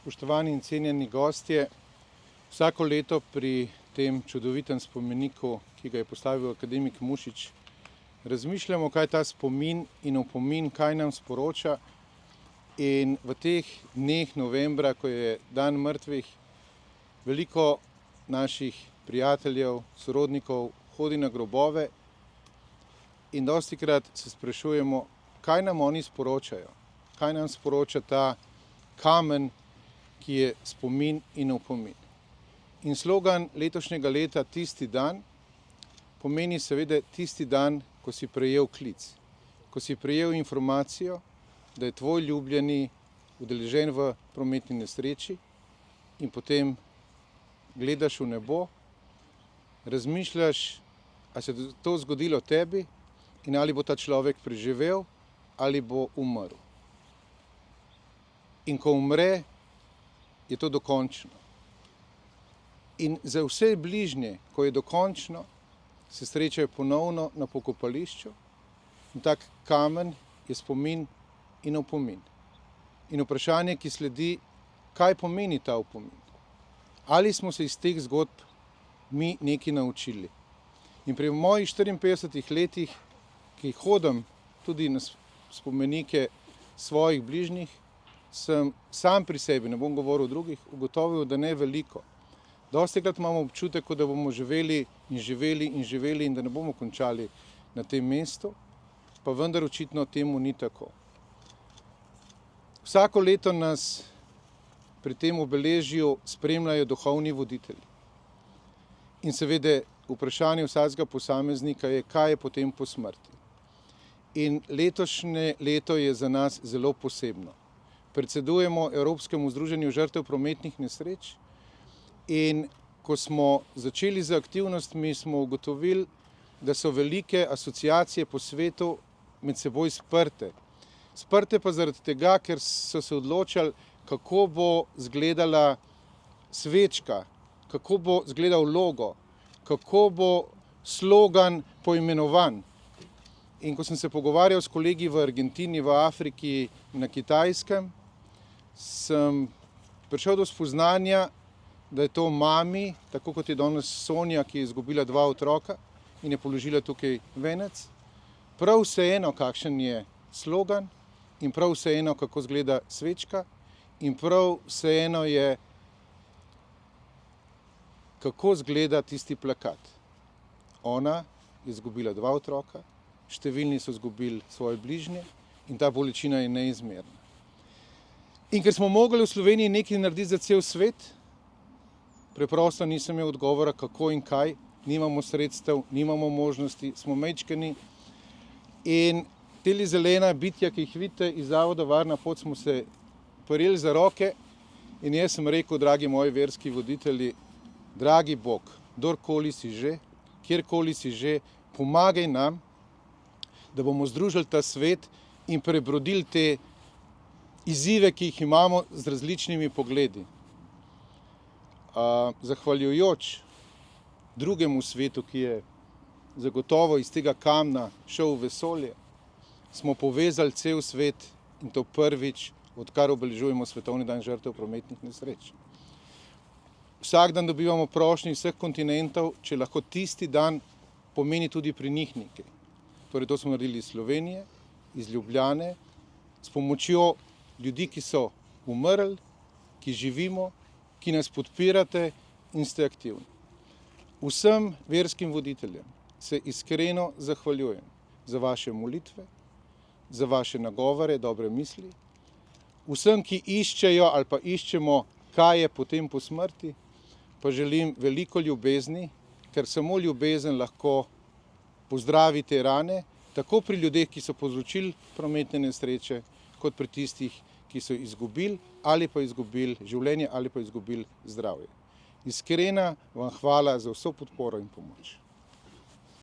Spoštovani in cenjeni gostje, vsako leto pri tem čudovitem spomeniku, ki ga je postavil akademik Mušič, razmišljamo, kaj ta spomin in opomin, kaj nam sporoča. In v teh dneh novembra, ko je dan mrtvih, veliko naših prijateljev, sorodnikov hodi na grobove in dostikrat se sprašujemo, kaj nam oni sporočajo, kaj nam sporoča ta kamen, ki je spomin in opomin. In slogan letošnjega leta Tisti dan pomeni seveda tisti dan, ko si prejel klic, ko si prejel informacijo, da je tvoj ljubljeni udeležen v prometni nesreči in potem gledaš v nebo, razmišljaš, ali se je to zgodilo tebi in ali bo ta človek preživel ali bo umrl. In ko umre, je to dokončno. In za vse bližnje, ko je dokončno, se srečajo ponovno na pokopališču in tak kamen je spomin in opomin. In vprašanje, ki sledi, kaj pomeni ta opomin? Ali smo se iz teh zgodb mi nekaj naučili? In pri mojih 54 letih, ki hodim tudi na spomenike svojih bližnjih, sem sam pri sebi, ne bom govoril o drugih, ugotovil, da ne veliko. Dostikrat imamo občutek, da bomo živeli in da ne bomo končali na tem mestu, pa vendar očitno temu ni tako. Vsako leto nas pri tem obeležju spremljajo duhovni voditelji. In seveda vprašanje vsakega posameznika je, kaj je potem po smrti. In letošnje leto je za nas zelo posebno. Predsedujemo Evropskemu združenju žrtev prometnih nesreč in ko smo začeli z aktivnostmi, smo ugotovili, da so velike asociacije po svetu med seboj sprte. Sprte pa zaradi tega, ker so se odločali, kako bo izgledala svečka, kako bo izgledal logo, kako bo slogan poimenovan. In ko sem se pogovarjal s kolegi v Argentini, v Afriki, na Kitajskem, sem prišel do spoznanja, da je to mami, tako kot je danes Sonja, ki je izgubila 2 otroka in je položila tukaj venec, prav vseeno, kakšen je slogan in prav vseeno, kako izgleda svečka in prav vseeno je, kako izgleda tisti plakat. Ona je izgubila 2 otroka, številni so izgubili svoje bližnje in ta bolečina je neizmerna. In ker smo mogli v Sloveniji nekaj narediti za cel svet, preprosto nisem imel odgovora, kako in kaj, nimamo sredstev, nimamo možnosti, smo majčkeni. In teli zelena bitja, ki jih vidite iz Zavoda Varna pot, smo se prijeli za roke in jaz sem rekel, dragi moji verski voditelji, dragi Bog, kdorkoli si že, kjerkoli si že, pomagaj nam, da bomo združili ta svet in prebrodili te izzive, ki jih imamo z različnimi pogledi. Zahvaljujoč drugemu svetu, ki je zagotovo iz tega kamna šel v vesolje, smo povezali cel svet in to prvič, odkar obeležujemo Svetovni dan žrtev prometnih nesreč. Vsak dan dobivamo prošnje iz vseh kontinentov, če lahko tisti dan pomeni tudi pri njih nekaj. Torej, to smo naredili iz Slovenije, iz Ljubljane, s pomočjo ljudi, ki so umrli, ki živimo, ki nas podpirate in ste aktivni. Vsem verskim voditeljem se iskreno zahvaljujem za vaše molitve, za vaše nagovore, dobre misli. Vsem, ki iščejo ali pa iščemo, kaj je potem po smrti, pa želim veliko ljubezni, ker samo ljubezen lahko pozdravi te rane, tako pri ljudeh, ki so povzročili prometne nesreče, kot pri tistih, ki so izgubili ali pa izgubili življenje ali pa izgubili zdravje. Iskrena vam hvala za vso podporo in pomoč.